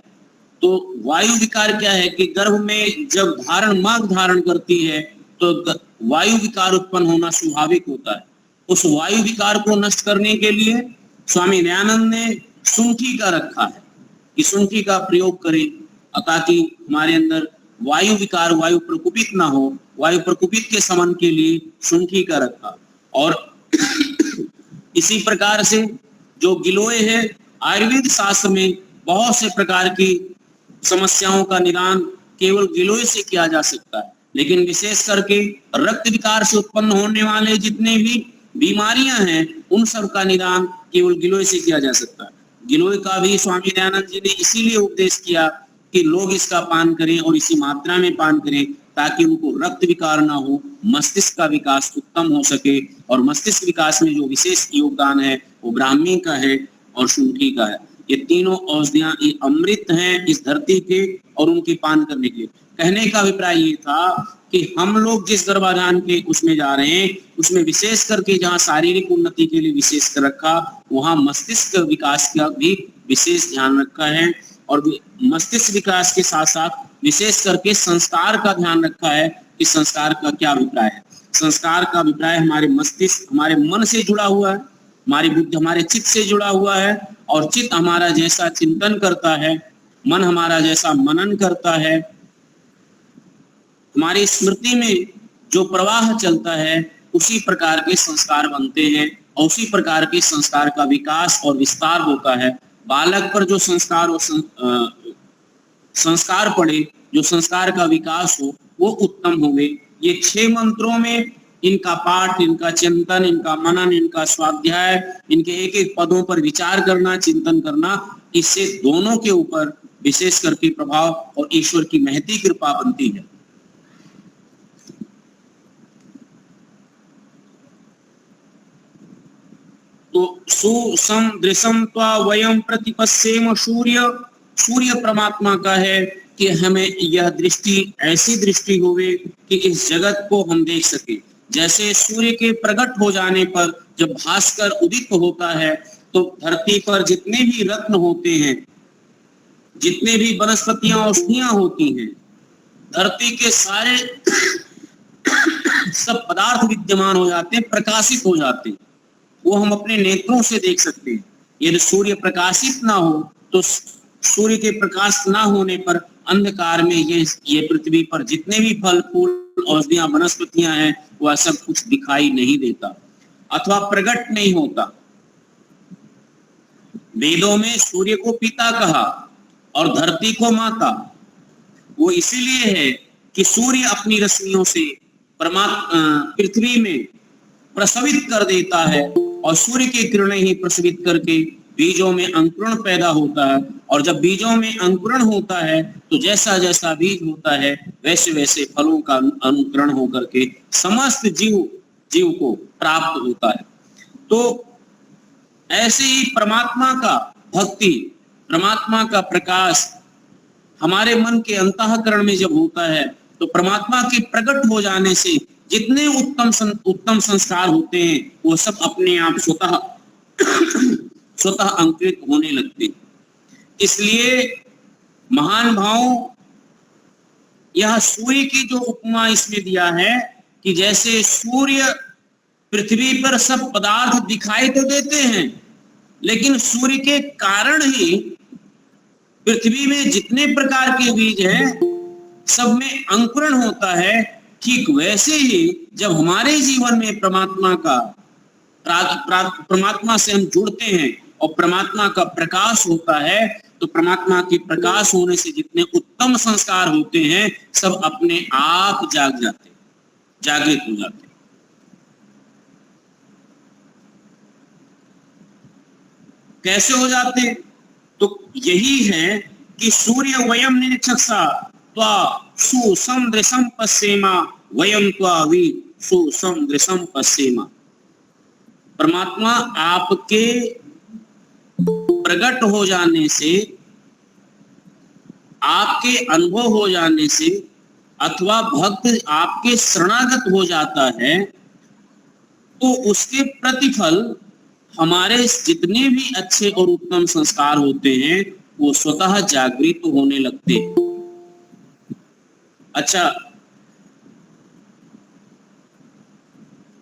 तो वायु विकार क्या है कि गर्भ में जब मां धारण करती है तो वायु विकार उत्पन्न होना स्वाभाविक होता है। उस वायु विकार को नष्ट करने के लिए स्वामी दयानंद ने सुंठी का रखा है कि सुंठी का प्रयोग करें ताकि हमारे अंदर वायु विकार, वायु प्रकोपित ना हो। वायु प्रकोपित के शमन के लिए सुंठी का रखा। और इसी प्रकार से जो गिलोय है, आयुर्वेद शास्त्र में बहुत से प्रकार की समस्याओं का निदान केवल गिलोय से किया जा सकता है, लेकिन विशेष करके रक्त विकार से उत्पन्न होने वाले जितने भी बीमारियां हैं उन सब का निदान केवल गिलोय से किया जा सकता है। गिलोय का भी स्वामी दयानंद जी ने इसीलिए उपदेश किया कि लोग इसका पान करें और इसी मात्रा में पान करें ताकि उनको रक्त विकार ना हो, मस्तिष्क का विकास उत्तम हो सके। और मस्तिष्क विकास में जो विशेष योगदान है वो ब्राह्मी का है और शुंठी का है। ये तीनों औषधियां ये अमृत हैं इस धरती के, और उनके पान करने के लिए कहने का अभिप्राय ये था कि हम लोग जिस गर्भाधान के उसमें जा रहे हैं उसमें विशेष करके जहाँ शारीरिक उन्नति के लिए विशेष कर रखा, वहाँ मस्तिष्क विकास का भी विशेष ध्यान रखा है। और मस्तिष्क विकास के साथ साथ विशेष करके संस्कार का ध्यान रखा है कि संस्कार का क्या अभिप्राय है। संस्कार का अभिप्राय हमारे मस्तिष्क, हमारे मन से जुड़ा हुआ है, हमारी बुद्धि हमारे चित्त से जुड़ा हुआ है, और चित्त हमारा जैसा चिंतन करता है, मन हमारा जैसा मनन करता है, हमारी स्मृति में जो प्रवाह चलता है उसी प्रकार के संस्कार बनते हैं और उसी प्रकार के संस्कार का विकास और विस्तार होता है। बालक पर जो संस्कार और संस्कार पड़े, जो संस्कार का विकास हो वो उत्तम होंगे। ये 6 मंत्रों में इनका पाठ, इनका चिंतन, इनका मनन, इनका स्वाध्याय, इनके एक एक पदों पर विचार करना, चिंतन करना, इससे दोनों के ऊपर विशेष करके प्रभाव और ईश्वर की महती कृपा बनती है। तो सुसम दृशम त्वा वयम प्रतिपस्येम सूर्य परमात्मा का है कि हमें यह दृष्टि ऐसी दृष्टि होवे कि इस जगत को हम देख सके। जैसे सूर्य के प्रकट हो जाने पर जब भास्कर उदित होता है तो धरती पर जितने भी रत्न होते हैं, जितने भी वनस्पतियां औषधियां होती हैं, धरती के सारे सब पदार्थ विद्यमान हो जाते हैं, प्रकाशित हो जाते हैं। वो हम अपने नेत्रों से देख सकते हैं। यदि सूर्य प्रकाशित ना हो तो सूर्य के प्रकाश ना होने पर अंधकार में ये पृथ्वी पर जितने भी फल फूल औषधियां वनस्पतियां हैं वह सब कुछ दिखाई नहीं देता अथवा प्रकट नहीं होता। वेदों में सूर्य को पिता कहा और धरती को माता। वो इसीलिए है कि सूर्य अपनी रश्मियों से पृथ्वी में प्रसवित कर देता है और सूर्य की किरणें ही प्रसवित करके बीजों में अंकुरण पैदा होता है। और जब बीजों में अंकुरण होता है तो जैसा जैसा बीज होता है वैसे वैसे फलों का अंकुरण होकर के समस्त जीव को प्राप्त होता है। तो ऐसे ही परमात्मा का भक्ति, परमात्मा का प्रकाश हमारे मन के अंतःकरण में जब होता है तो परमात्मा के प्रकट हो जाने से जितने उत्तम संस्कार होते हैं वो सब अपने आप स्वतः अंकुरित होने लगते हैं। इसलिए महान भावों, यह सूर्य की जो उपमा इसमें दिया है कि जैसे सूर्य पृथ्वी पर सब पदार्थ दिखाई तो देते हैं लेकिन सूर्य के कारण ही पृथ्वी में जितने प्रकार के बीज हैं सब में अंकुरण होता है। ठीक वैसे ही जब हमारे जीवन में परमात्मा से हम जुड़ते हैं और परमात्मा का प्रकाश होता है तो परमात्मा के प्रकाश होने से जितने उत्तम संस्कार होते हैं सब अपने आप जागृत हो जाते। कैसे हो जाते? तो यही है कि सूर्य वयम निरीक्षसा त्वा सुसमदृशम पश्येमा वयम त्वा वि सुसमदृशम पश्येमा। परमात्मा आपके प्रकट हो जाने से, आपके अनुभव हो जाने से अथवा भक्त आपके शरणागत हो जाता है तो उसके प्रतिफल हमारे जितने भी अच्छे और उत्तम संस्कार होते हैं वो स्वतः जागृत होने लगते हैं। अच्छा,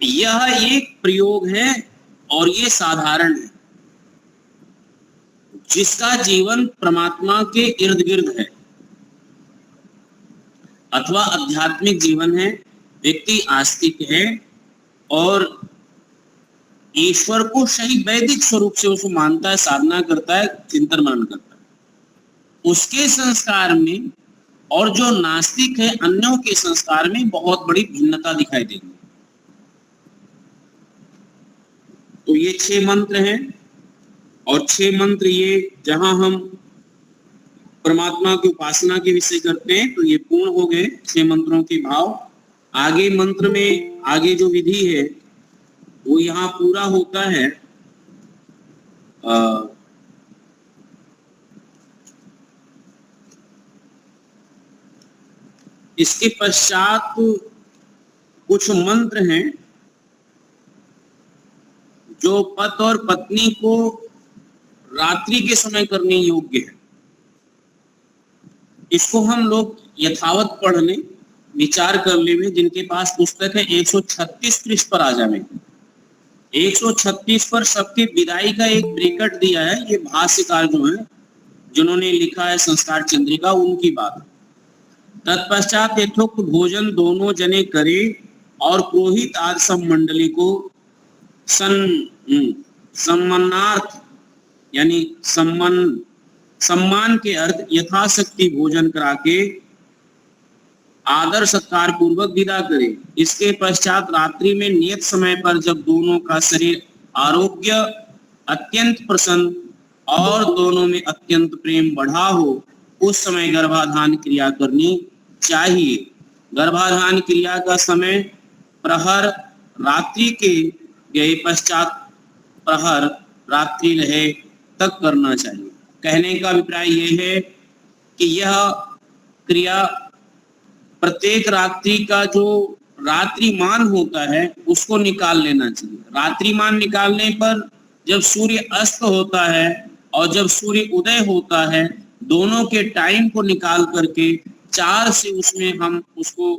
यह एक प्रयोग है और ये साधारण है जिसका जीवन परमात्मा के इर्द गिर्द है अथवा आध्यात्मिक जीवन है, व्यक्ति आस्तिक है और ईश्वर को सही वैदिक स्वरूप से उसको मानता है, साधना करता है, चिंतन मनन करता है, उसके संस्कार में और जो नास्तिक है अन्यों के संस्कार में बहुत बड़ी भिन्नता दिखाई देगी। तो ये 6 मंत्र हैं और 6 मंत्र ये जहां हम परमात्मा की उपासना के विषय करते हैं तो ये पूर्ण हो गए 6 मंत्रों के भाव। आगे मंत्र में आगे जो विधि है वो यहाँ पूरा होता है। इसके पश्चात कुछ मंत्र हैं जो पति और पत्नी को रात्रि के समय करने योग्य है। इसको हम लोग यथावत पढ़ लें, विचार कर ले। जिनके पास पुस्तक है 136 पृष्ठ पर आ जाए। 136 पर सबके विदाई का एक ब्रेकट दिया है। ये भाष्यकार जो है जिन्होंने लिखा है संस्कार चंद्रिका, उनकी बात। तत्पश्चात यथोक्त भोजन दोनों जने करे और पुरोहित आदि सब मंडली को सम्मानार्थ यानी सम्मान के अर्थ यथाशक्ति भोजन करा के आदर सत्कार पूर्वक विदा करे। इसके पश्चात रात्रि में नियत समय पर जब दोनों का शरीर आरोग्य अत्यंत प्रसन्न और दोनों में अत्यंत प्रेम बढ़ा हो उस समय गर्भाधान क्रिया करनी चाहिए। गर्भाधान क्रिया का समय प्रहर रात्रि के गए पश्चात प्रहर रात्रि रहे तक करना चाहिए। कहने का अभिप्राय यह है कि यह क्रिया प्रत्येक रात्रि का जो रात्रिमान होता है उसको निकाल लेना चाहिए। रात्रिमान निकालने पर जब सूर्य अस्त होता है और जब सूर्य उदय होता है, दोनों के टाइम को निकाल करके 4 से उसमें हम उसको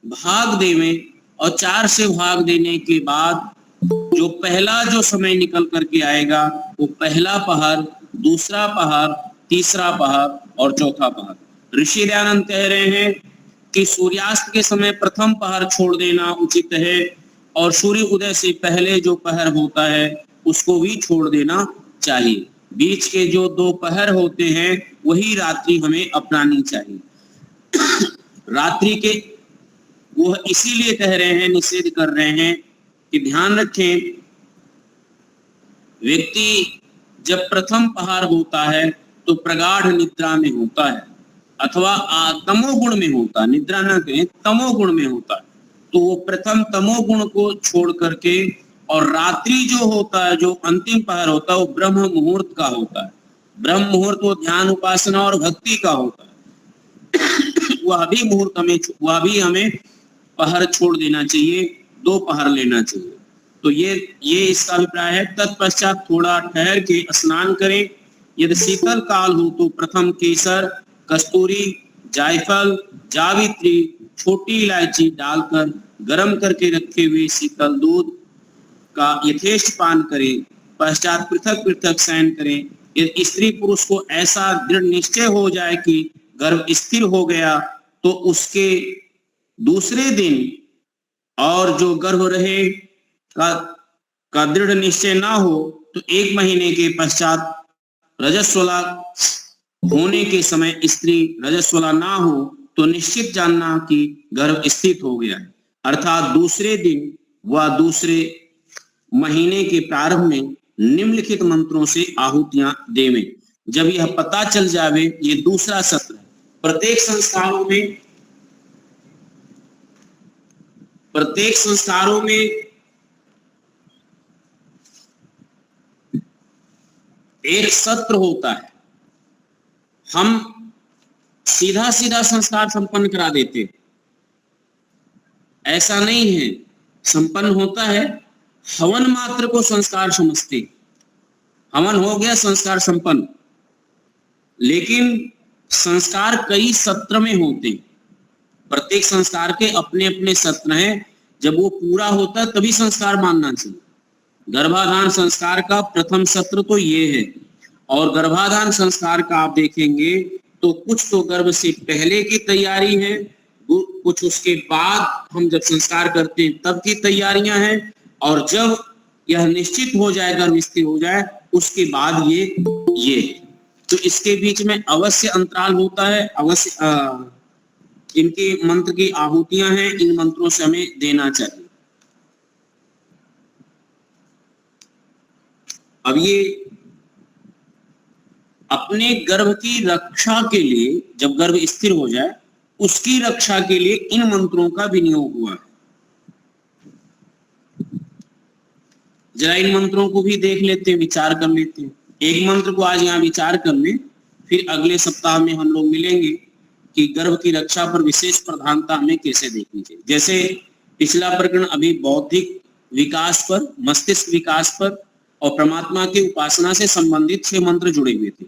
भाग देवें और 4 से भाग देने के बाद जो पहला जो समय निकल करके आएगा वो पहला पहर, दूसरा पहर, तीसरा पहर और चौथा पहर। ऋषि दयानंद कह रहे हैं कि सूर्यास्त के समय प्रथम पहर छोड़ देना उचित है और सूर्य उदय से पहले जो पहर होता है उसको भी छोड़ देना चाहिए। बीच के जो 2 पहर होते हैं वही रात्रि हमें अपनानी चाहिए। रात्रि के वो इसीलिए कह रहे हैं, निषेध कर रहे हैं कि ध्यान रखें, व्यक्ति जब प्रथम पहर होता है तो प्रगाढ़ निद्रा में होता है अथवा तमोगुण में होता है, निद्रा न कहें तमोगुण में होता है। तो वो प्रथम तमोगुण को छोड़ करके और रात्रि जो होता है, जो अंतिम पहर होता है वो ब्रह्म मुहूर्त का होता है। ब्रह्म मुहूर्त वो ध्यान, उपासना और भक्ति का होता है। वह भी हमें पहर छोड़ देना चाहिए, 2 पहर लेना चाहिए। तो ये इसका अभिप्राय है। तत्पश्चात थोड़ा ठहर के स्नान करें। यदि शीतल काल हो तो प्रथम केसर, कस्तूरी, जायफल, जावित्री, छोटी इलायची डालकर गर्म करके रखे हुए शीतल दूध का यथेष्ट पान करें। पश्चात पृथक पृथक शयन करें। यदि स्त्री पुरुष को ऐसा दृढ़ निश्चय हो जाए कि गर्भ स्थिर हो गया तो उसके दूसरे दिन, और जो गर्भ रहे का दृढ़ निश्चय ना हो तो 1 महीने के पश्चात रजस्वला होने के समय स्त्री रजस्वला ना हो तो निश्चित जानना कि गर्भ स्थित हो गया है। अर्थात दूसरे दिन व दूसरे महीने के प्रारंभ में निम्नलिखित मंत्रों से आहुतियां देवें। जब यह पता चल जावे, ये दूसरा सत्र है। प्रत्येक संस्कारों में एक सत्र होता है। हम सीधा सीधा संस्कार संपन्न करा देते, ऐसा नहीं है। संपन्न होता है, हवन मात्र को संस्कार समझते, हवन हो गया संस्कार संपन्न। लेकिन संस्कार कई सत्र में होते, प्रत्येक संस्कार के अपने अपने सत्र हैं। जब वो पूरा होता है तभी संस्कार मानना चाहिए। गर्भाधान संस्कार का प्रथम सत्र तो ये है, और गर्भाधान संस्कार का आप देखेंगे तो कुछ तो गर्भ से पहले की तैयारी है, कुछ उसके बाद हम जब संस्कार करते हैं तब की तैयारियां हैं, और जब यह निश्चित हो जाए, गर्भ स्थिर हो जाए, उसके बाद ये तो इसके बीच में अवश्य अंतराल होता है। अवश्य इनके मंत्र की आहुतियां हैं, इन मंत्रों से हमें देना चाहिए। अब ये अपने गर्भ की रक्षा के लिए, जब गर्भ स्थिर हो जाए उसकी रक्षा के लिए इन मंत्रों का विनियोग हुआ है। जरा इन मंत्रों को भी देख लेते हैं, विचार कर लेते हैं। एक मंत्र को आज यहाँ विचार कर लें, फिर अगले सप्ताह में हम लोग मिलेंगे कि गर्भ की रक्षा पर विशेष प्रधानता हमें कैसे देखनी चाहिए। जैसे पिछला प्रकरण अभी बौद्धिक विकास पर, मस्तिष्क विकास पर और परमात्मा की उपासना से संबंधित 6 मंत्र जुड़े हुए थे।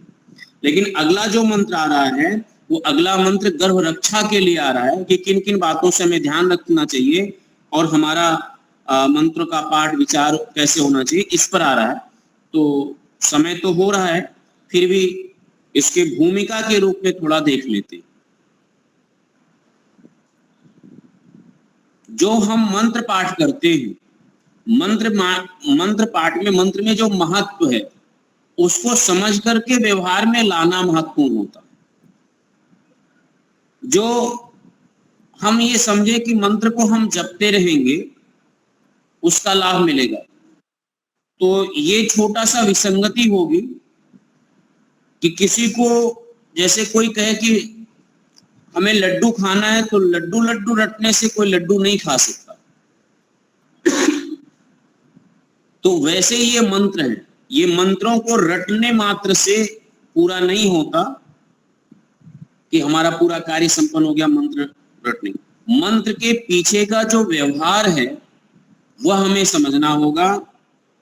लेकिन अगला जो मंत्र आ रहा है वो अगला मंत्र गर्भ रक्षा के लिए आ रहा है कि किन किन बातों से हमें ध्यान रखना चाहिए और हमारा मंत्र का पाठ विचार कैसे होना चाहिए, इस पर आ रहा है। तो समय तो हो रहा है, फिर भी इसके भूमिका के रूप में थोड़ा देख लेते हैं। जो हम मंत्र पाठ करते हैं, मंत्र पाठ में मंत्र में जो महत्व है उसको समझ करके व्यवहार में लाना महत्वपूर्ण होता है। जो हम ये समझे कि मंत्र को हम जपते रहेंगे उसका लाभ मिलेगा, तो ये छोटा सा विसंगति होगी कि किसी को, जैसे कोई कहे कि हमें लड्डू खाना है तो लड्डू रटने से कोई लड्डू नहीं खा सकता। तो वैसे ये मंत्र है, ये मंत्रों को रटने मात्र से पूरा नहीं होता, कि हमारा पूरा कार्य संपन्न हो गया मंत्र रटने। मंत्र के पीछे का जो व्यवहार है वह हमें समझना होगा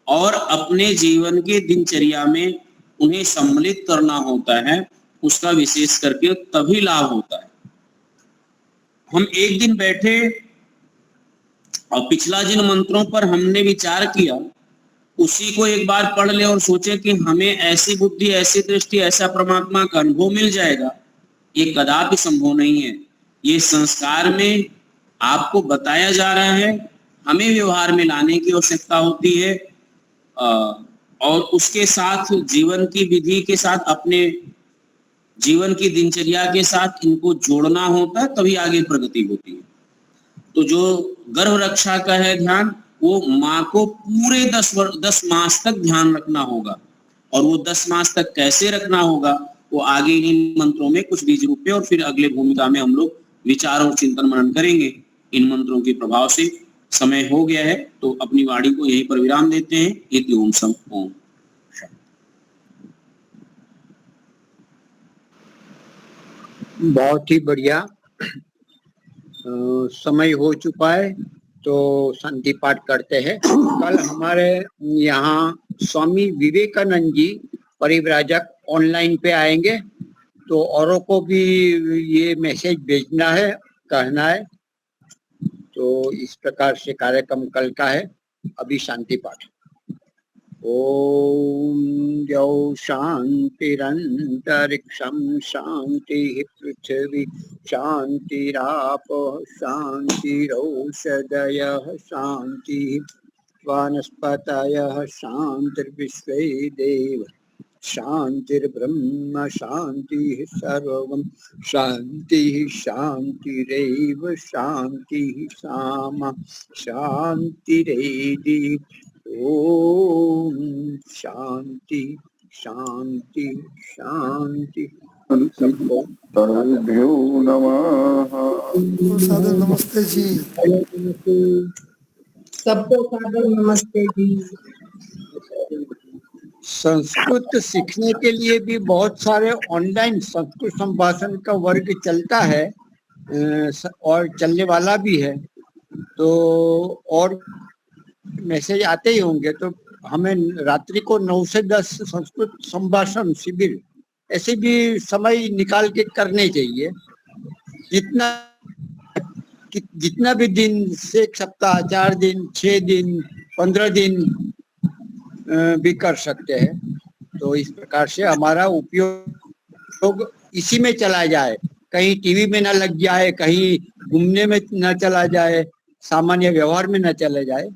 और अपने जीवन के दिनचर्या में उन्हें सम्मिलित करना होता है। उसका विशेष करके तभी लाभ होता है। हम एक दिन बैठे और पिछला जिन मंत्रों पर हमने विचार किया उसी को एक बार पढ़ ले और सोचे कि हमें ऐसी बुद्धि, ऐसी दृष्टि, ऐसा परमात्मा का अनुभव मिल जाएगा, ये कदापि संभव नहीं है। ये संस्कार में आपको बताया जा रहा है, हमें व्यवहार में लाने की आवश्यकता होती है और उसके साथ जीवन की विधि के साथ, अपने जीवन की दिनचर्या के साथ इनको जोड़ना होता है, तभी आगे प्रगति होती है। तो जो गर्भ रक्षा का है ध्यान, वो माँ को पूरे 10 मास तक ध्यान रखना होगा। और वो 10 मास तक कैसे रखना होगा वो आगे इन मंत्रों में कुछ बीज रूप में और फिर अगले भूमिका में हम लोग विचार और चिंतन मनन करेंगे इन मंत्रों के प्रभाव से। समय हो गया है तो अपनी वाणी को यहीं पर विराम देते हैं। इति ओम सम ओम। बहुत ही बढ़िया। समय हो चुका है तो शांति पाठ करते हैं। कल हमारे यहाँ स्वामी विवेकानंद जी परिव्राजक ऑनलाइन पे आएंगे, तो औरों को भी ये मैसेज भेजना है, कहना है। तो इस प्रकार से कार्यक्रम कल का है। अभी शांति पाठ। ओम द्यौ शांतिरंतरिक्षं शांति पृथ्वी शांतिरापः शांतिरौषधयः शांति वनस्पतयः शांतिर्विश्वे देव शांतिर्ब्रह्म शांति सर्वं शांति शांतिरेव शांति सामा शांतिरेधि। ओम शांति शांति शांति। सबको सर्वेभ्यो नमः। सादर नमस्ते जी। सबको सादर नमस्ते जी। संस्कृत सीखने के लिए भी बहुत सारे ऑनलाइन संस्कृत संभाषण का वर्ग चलता है और चलने वाला भी है। तो और मैसेज आते ही होंगे। तो हमें रात्रि को 9 से 10 संस्कृत संभाषण शिविर ऐसे भी समय निकाल के करने चाहिए। जितना भी दिन से 1 सप्ताह, 4 दिन, 6 दिन, 15 दिन भी कर सकते हैं। तो इस प्रकार से हमारा उपयोग इसी में चला जाए, कहीं टीवी में ना लग जाए, कहीं घूमने में ना चला जाए, सामान्य व्यवहार में ना चला जाए।